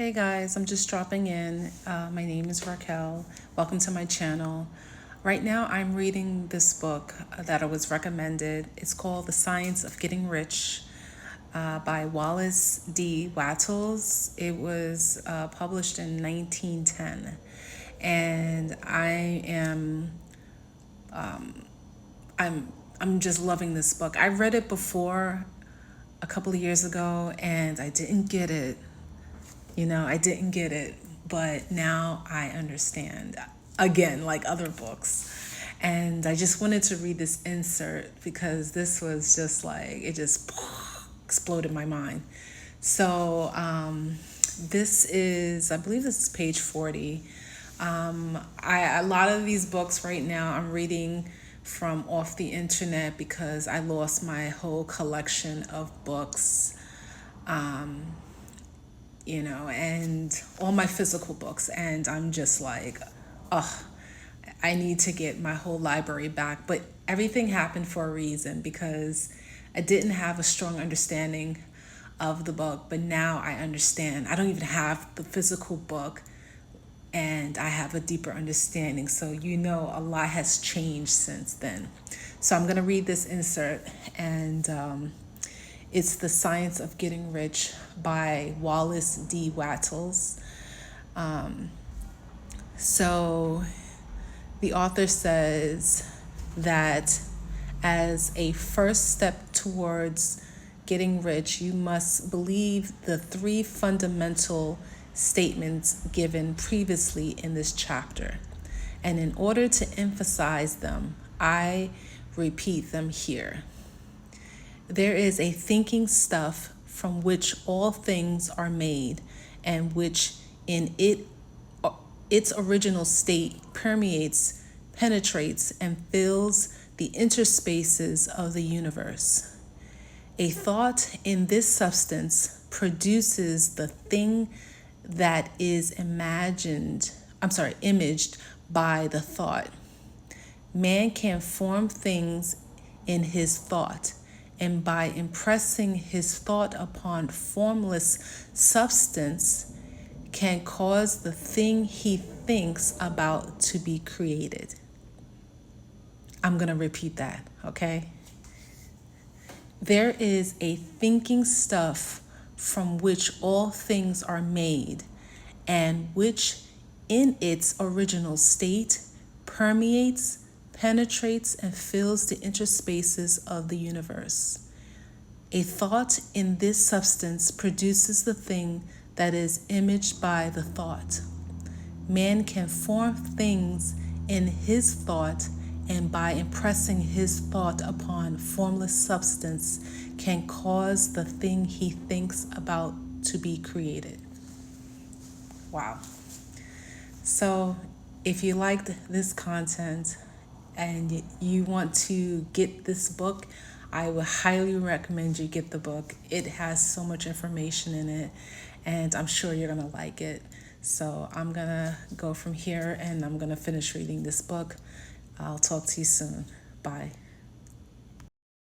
Hey guys, I'm just dropping in. My name is Raquel. Welcome to my channel. Right now, I'm reading this book that I was recommended. It's called The Science of Getting Rich by Wallace D Wattles. It was published in 1910. And I'm just loving this book. I read it before a couple of years ago and I didn't get it. I didn't get it, but now I understand. Again, like other books. And I just wanted to read this insert because this was just like, it just exploded my mind. So, I believe this is page 40. A lot of these books right now I'm reading from off the internet because I lost my whole collection of books. And all my physical books. And I'm just like, oh, I need to get my whole library back. But everything happened for a reason because I didn't have a strong understanding of the book. But now I understand. I don't even have the physical book and I have a deeper understanding. So, a lot has changed since then. So I'm going to read this insert and it's The Science of Getting Rich by Wallace D Wattles. So the author says that as a first step towards getting rich, you must believe the three fundamental statements given previously in this chapter. And in order to emphasize them, I repeat them here. There is a thinking stuff from which all things are made, and which in its original state permeates, penetrates, and fills the interspaces of the universe. A thought in this substance produces the thing that is imaged by the thought. Man can form things in his thought, and by impressing his thought upon formless substance, can cause the thing he thinks about to be created. I'm going to repeat that, okay? There is a thinking stuff from which all things are made, and which in its original state permeates, penetrates, and fills the interspaces of the universe. A thought in this substance produces the thing that is imaged by the thought. Man can form things in his thought, and by impressing his thought upon formless substance, can cause the thing he thinks about to be created. Wow. So if you liked this content and you want to get this book, I would highly recommend you get the book. It has so much information in it, and I'm sure you're going to like it. So I'm going to go from here, and I'm going to finish reading this book. I'll talk to you soon. Bye.